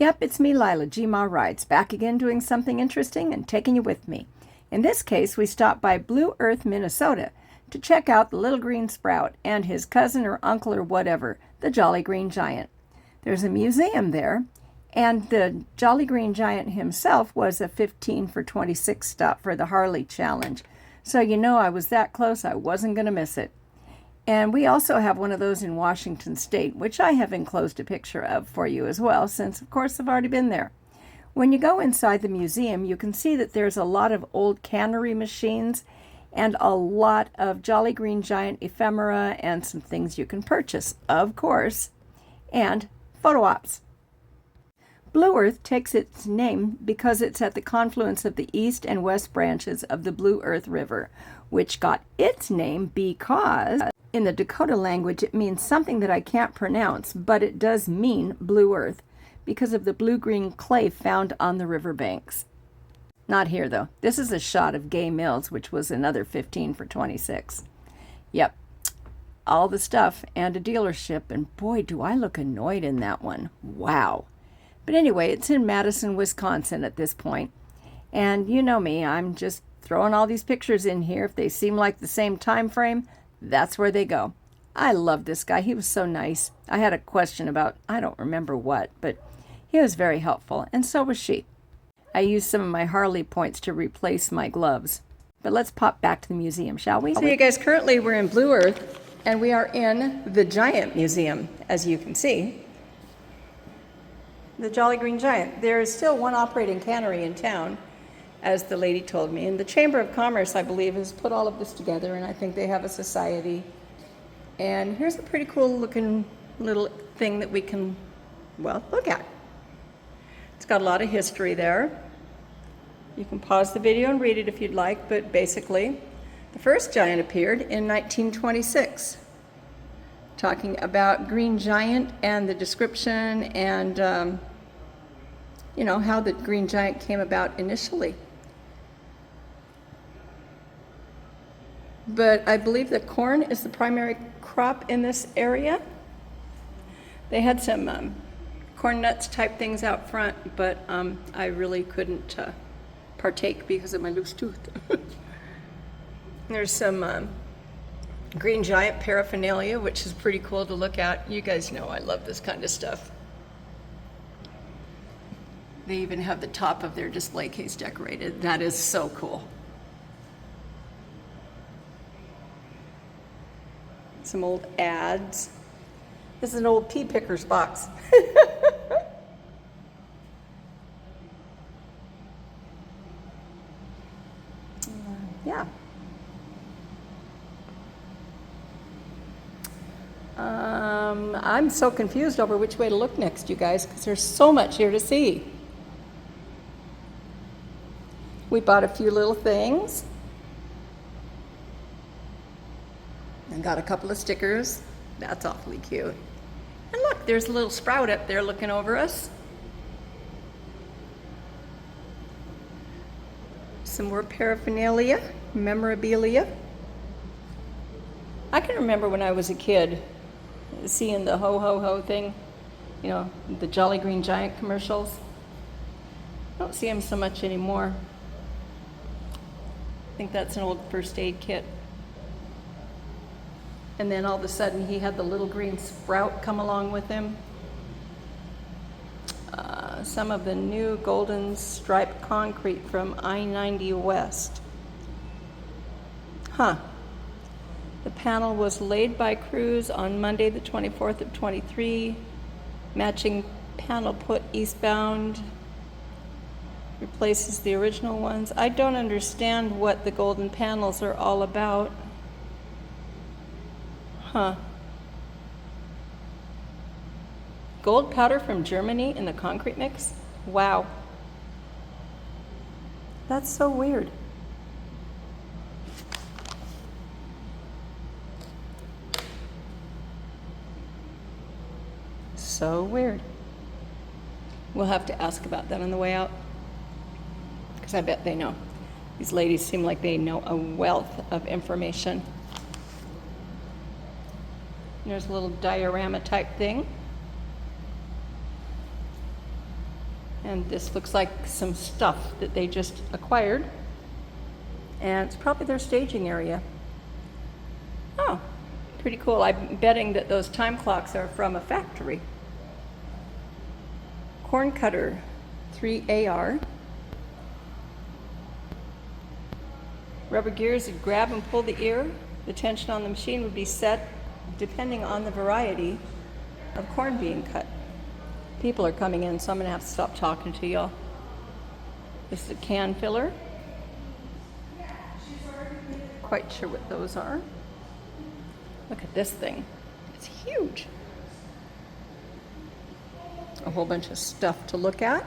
Yep, it's me, Lila, G-Ma Rides, back again doing something interesting and taking you with me. In this case, we stopped by Blue Earth, Minnesota to check out the little green sprout and his cousin or uncle or whatever, the Jolly Green Giant. There's a museum there, and the Jolly Green Giant himself was a 15 for 26 stop for the Harley Challenge. So you know I was that close, I wasn't going to miss it. And we also have one of those in Washington State, which I have enclosed a picture of for you as well, since of course I've already been there. When you go inside the museum, you can see that there's a lot of old cannery machines and a lot of Jolly Green Giant ephemera and some things you can purchase, of course, and photo ops. Blue Earth takes its name because it's at the confluence of the east and west branches of the Blue Earth River, which got its name because in the Dakota language it means something that I can't pronounce, but it does mean Blue Earth because of the blue-green clay found on the riverbanks. Not here, though. This is a shot of Gay Mills, which was another 15 for 26. Yep, all the stuff and a dealership, and boy, do I look annoyed in that one. Wow. But anyway, it's in Madison, Wisconsin at this point. And you know me, I'm just throwing all these pictures in here. If they seem like the same time frame, that's where they go. I love this guy. He was so nice. I had a question about, I don't remember what, but he was very helpful, and so was she. I used some of my Harley points to replace my gloves. But let's pop back to the museum, shall we? So you guys, currently we're in Blue Earth, and we are in the Giant Museum, as you can see. The Jolly Green Giant. There is still one operating cannery in town, as the lady told me. And the Chamber of Commerce, I believe, has put all of this together, and I think they have a society. And here's a pretty cool looking little thing that we can, well, look at. It's got a lot of history there. You can pause the video and read it if you'd like, but basically, the first giant appeared in 1926, talking about Green Giant and the description and, you know, how the Green Giant came about initially. But I believe that corn is the primary crop in this area. They had some corn nuts type things out front, but I really couldn't partake because of my loose tooth. There's some Green Giant paraphernalia, which is pretty cool to look at. You guys know I love this kind of stuff. They even have the top of their display case decorated. That is so cool. Some old ads. This is an old pea picker's box. Yeah. I'm so confused over which way to look next, you guys, because there's so much here to see. We bought a few little things and got a couple of stickers. That's awfully cute. And look, there's a little sprout up there looking over us. Some more paraphernalia, memorabilia. I can remember when I was a kid seeing the ho ho ho thing, you know, the Jolly Green Giant commercials. I don't see them so much anymore. I think that's an old first aid kit. And then all of a sudden he had the little green sprout come along with him. Some of the new golden striped concrete from I-90 West. Huh. The panel was laid by crews on Monday the 24th of 23. Matching panel put eastbound. Replaces the original ones. I don't understand what the golden panels are all about. Huh. Gold powder from Germany in the concrete mix? Wow. That's so weird. So weird. We'll have to ask about that on the way out, because I bet they know. These ladies seem like they know a wealth of information. There's a little diorama type thing. And this looks like some stuff that they just acquired. And it's probably their staging area. Oh, pretty cool. I'm betting that those time clocks are from a factory. Corn cutter, 3AR. Rubber gears would grab and pull the ear. The tension on the machine would be set depending on the variety of corn being cut. People are coming in, so I'm going to have to stop talking to y'all. This is a can filler. Quite sure what those are. Look at this thing. It's huge. A whole bunch of stuff to look at.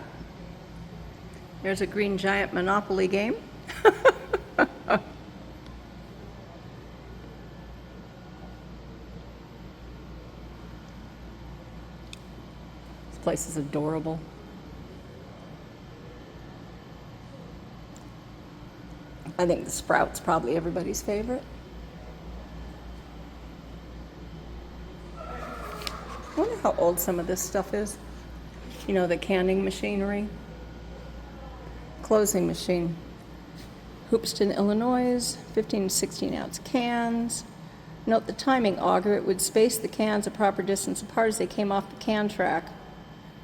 There's a Green Giant Monopoly game. This place is adorable. I think the Sprout's probably everybody's favorite. I wonder how old some of this stuff is. You know, the canning machinery. Closing machine. Hoopeston, Illinois, 15 to 16 ounce cans. Note the timing auger. It would space the cans a proper distance apart as they came off the can track.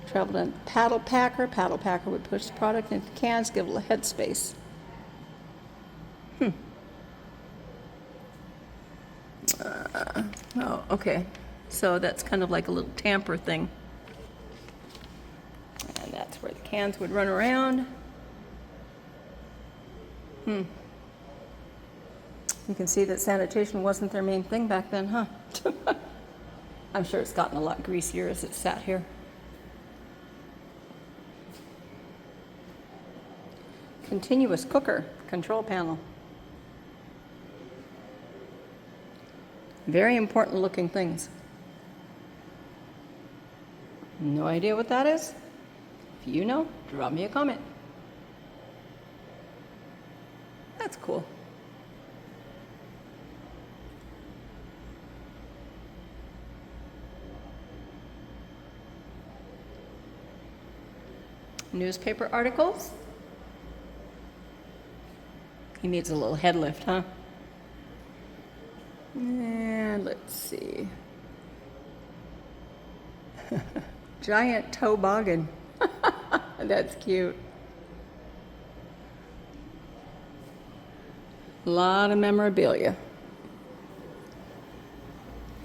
Traveled in paddle packer. Paddle packer would push the product into the cans, give it a head space. Oh, okay. So that's kind of like a little tamper thing. And that's where the cans would run around. You can see that sanitation wasn't their main thing back then, huh? I'm sure it's gotten a lot greasier as it sat here. Continuous cooker, control panel. Very important looking things. No idea what that is? If you know, drop me a comment. That's cool. Newspaper articles. He needs a little head lift, huh? And let's see. Giant toboggan. That's cute. A lot of memorabilia.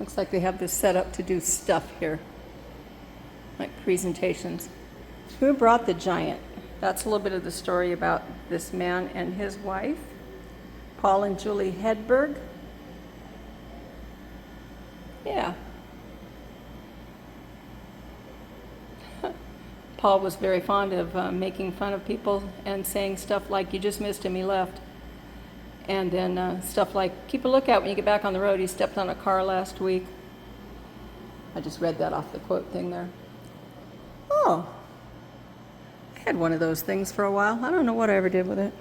Looks like they have this set up to do stuff here, like presentations. Who brought the giant? That's a little bit of the story about this man and his wife, Paul and Julie Hedberg. Yeah. Paul was very fond of making fun of people and saying stuff like, "You just missed him, he left." And then stuff like, "Keep a lookout when you get back on the road, he stepped on a car last week." I just read that off the quote thing there. Oh, I had one of those things for a while. I don't know what I ever did with it.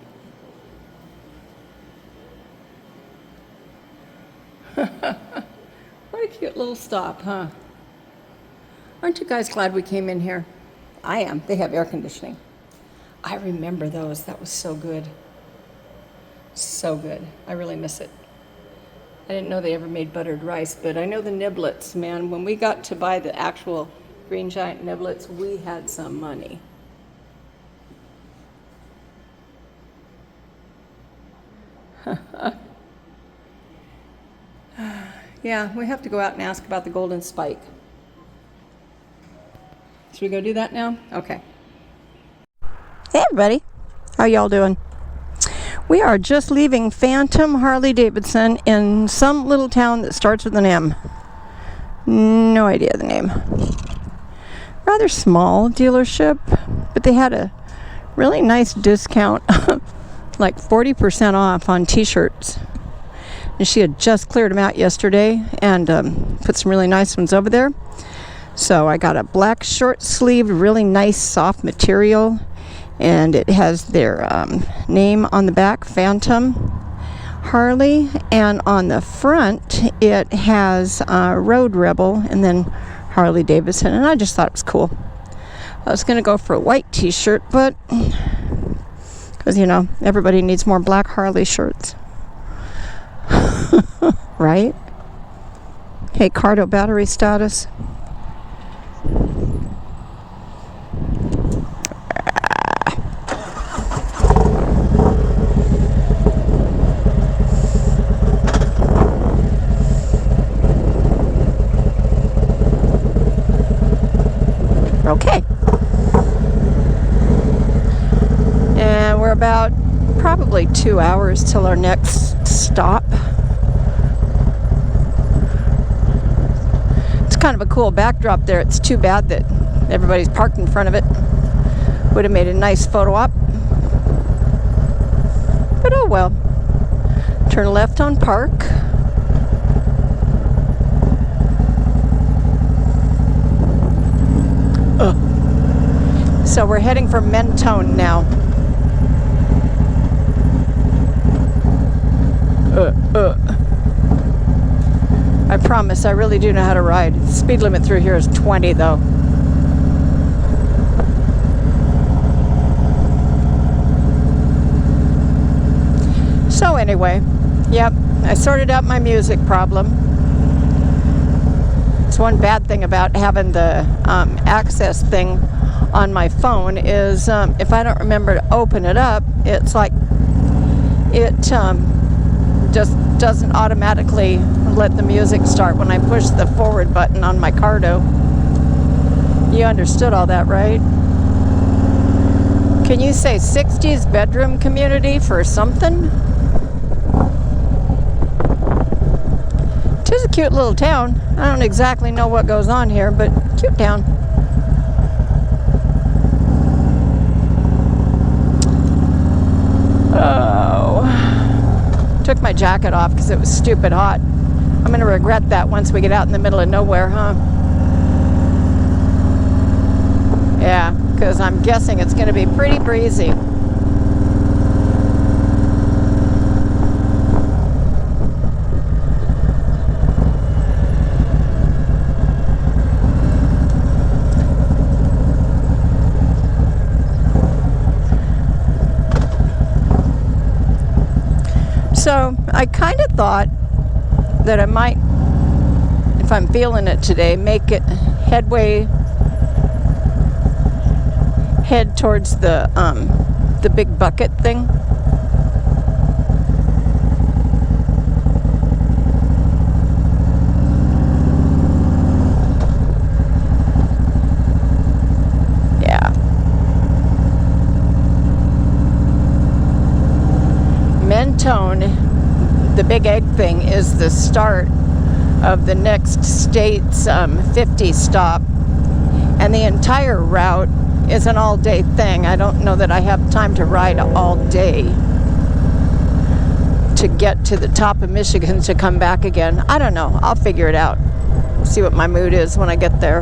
What a cute little stop, huh? Aren't you guys glad we came in here? I am. They have air conditioning. I remember those. That was so good. So good. I really miss it. I didn't know they ever made buttered rice, but I know the niblets, man. When we got to buy the actual Green Giant niblets, we had some money. Yeah, we have to go out and ask about the golden spike. Should we go do that now? Okay. Hey everybody, how y'all doing? We are just leaving Phantom Harley-Davidson in some little town that starts with an M. No idea the name. Rather small dealership, but they had a really nice discount, like 40% off on t-shirts. And she had just cleared them out yesterday and put some really nice ones over there. So I got a black short sleeved, really nice soft material, and it has their name on the back, Phantom Harley, and on the front it has Road Rebel and then Harley Davidson, and I just thought it was cool. I was going to go for a white t-shirt, but because, you know, everybody needs more black Harley shirts. Right? Hey, Cardo, battery status. Okay. And we're about probably 2 hours till our next stop. It's kind of a cool backdrop there. It's too bad that everybody's parked in front of it. Would have made a nice photo op. But oh well. Turn left on Park. So we're heading for Mentone now. I promise, I really do know how to ride. The speed limit through here is 20 though. So anyway, yep, I sorted out my music problem. It's one bad thing about having the access thing on my phone is if I don't remember to open it up, it's like it just doesn't automatically let the music start when I push the forward button on my Cardo. You understood all that, right? Can you say 60s bedroom community for something? Tis a cute little town. I don't exactly know what goes on here, but cute town. Took my jacket off because it was stupid hot. I'm going to regret that once we get out in the middle of nowhere, huh? Yeah, because I'm guessing it's going to be pretty breezy. So I kind of thought that I might, if I'm feeling it today, make it head towards the big bucket thing. Yeah. Mentone, the Big Egg thing, is the start of the next state's 50 stop, and the entire route is an all-day thing. I don't know that I have time to ride all day to get to the top of Michigan to come back again. I don't know. I'll figure it out. See what my mood is when I get there.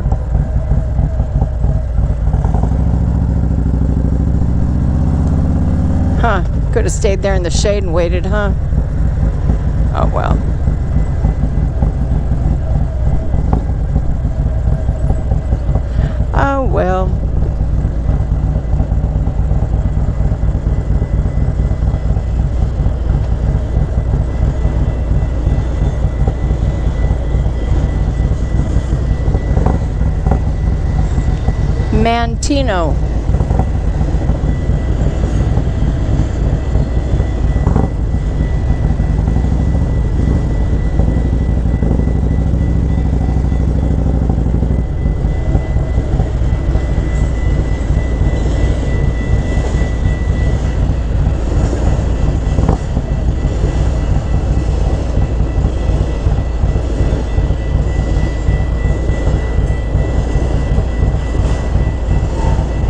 Huh. Could have stayed there in the shade and waited, huh? Oh, well. Oh, well. Manteno.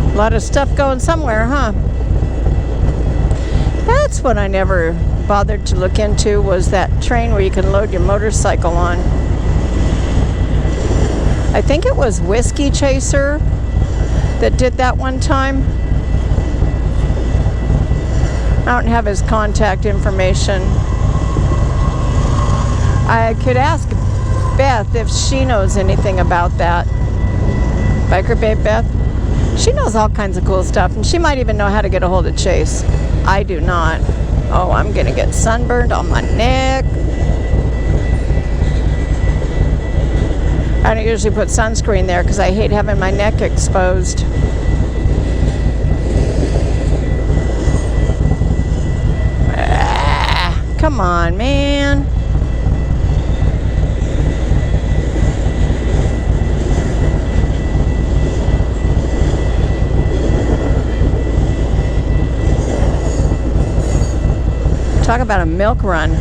A lot of stuff going somewhere, huh? That's what I never bothered to look into, was that train where you can load your motorcycle on. I think it was Whiskey Chaser that did that one time. I don't have his contact information. I could ask Beth if she knows anything about that. Biker Babe Beth? She knows all kinds of cool stuff, and she might even know how to get a hold of Chase. I do not. Oh, I'm gonna get sunburned on my neck. I don't usually put sunscreen there because I hate having my neck exposed. Come on, man. Talk about a milk run.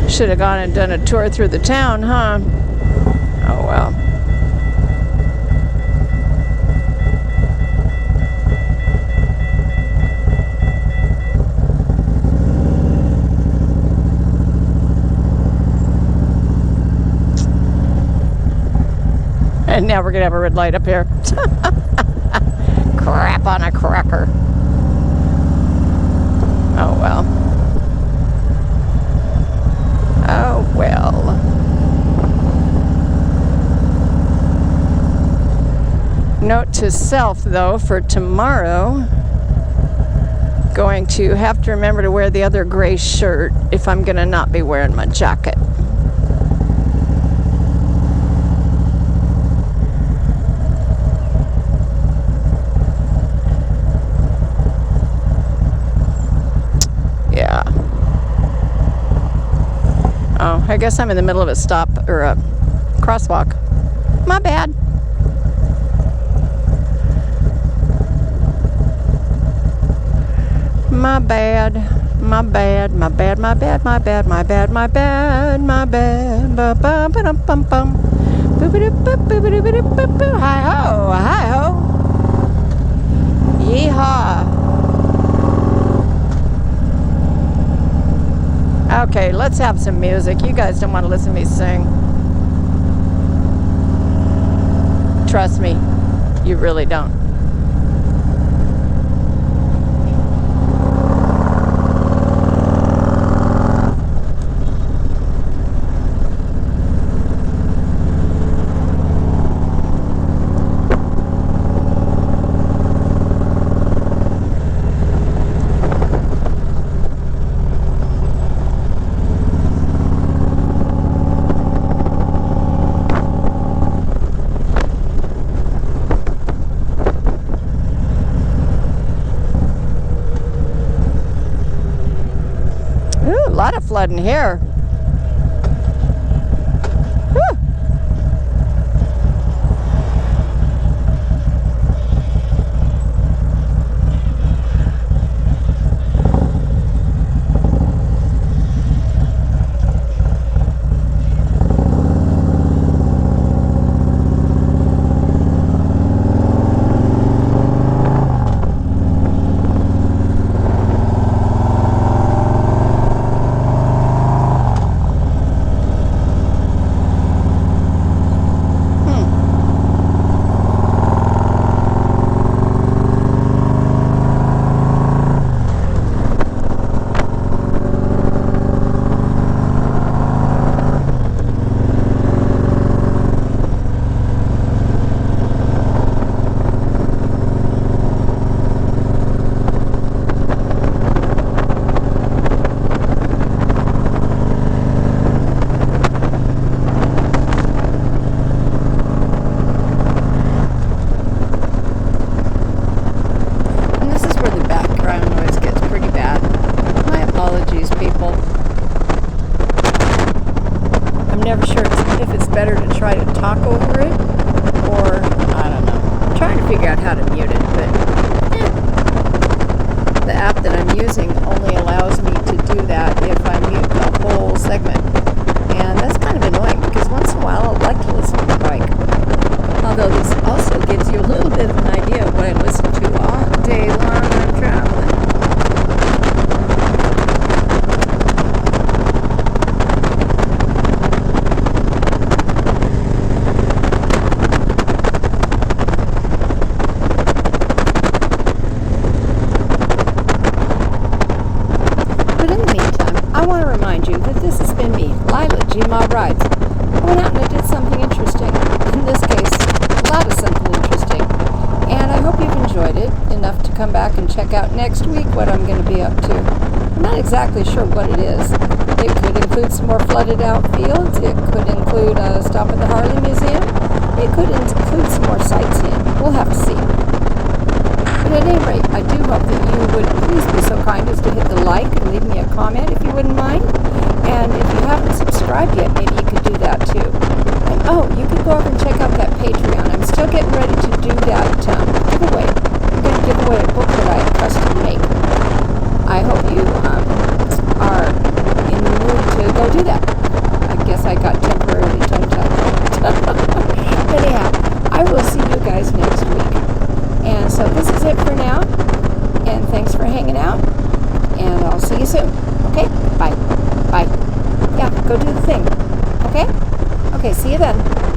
Should have gone and done a tour through the town, huh? Oh well. And now we're gonna have a red light up here. Crap on a cracker. Oh well. Oh well. Note to self though, for tomorrow, going to have to remember to wear the other gray shirt if I'm gonna not be wearing my jacket. Oh, I guess I'm in the middle of a stop or a crosswalk. My bad. My bad. My bad. My bad. My bad. My bad. My bad. My bad. My bad. Ba ba ba dum bum bum. Boop boop boop boop boop boop boop boop. Hi ho. Hi ho. Yeehaw. Okay, let's have some music. You guys don't want to listen to me sing. Trust me, you really don't. A lot of flooding here. Whew. Never sure if it's better to try to talk over it or I don't know. I'm trying to figure out how to mute it, but the app that I'm using only allows me to do that if I mute the whole segment. And that's kind of annoying because once in a while I'd like to listen to the bike. Although this also gives you a little bit of an idea of what I listen to all day long when I'm traveling. I want to what I'm going to be up to. I'm not exactly sure what it is. It could include some more flooded out fields. It could include a stop at the Harley Museum. It could include some more sightseeing. We'll have to see. But at any rate, I do hope that you would please be so kind as to hit the like and leave me a comment if you wouldn't mind. And if you haven't subscribed yet, maybe you could do that too. And oh, you could go over and check out that Patreon. I'm still getting ready to do that giveaway. I'm going to give away a book that I custom make. I hope you are in the mood to go do that. I guess I got temporarily tongue-tied. Anyhow, I will see you guys next week. And so this is it for now. And thanks for hanging out. And I'll see you soon. Okay? Bye. Bye. Yeah, go do the thing. Okay? Okay, see you then.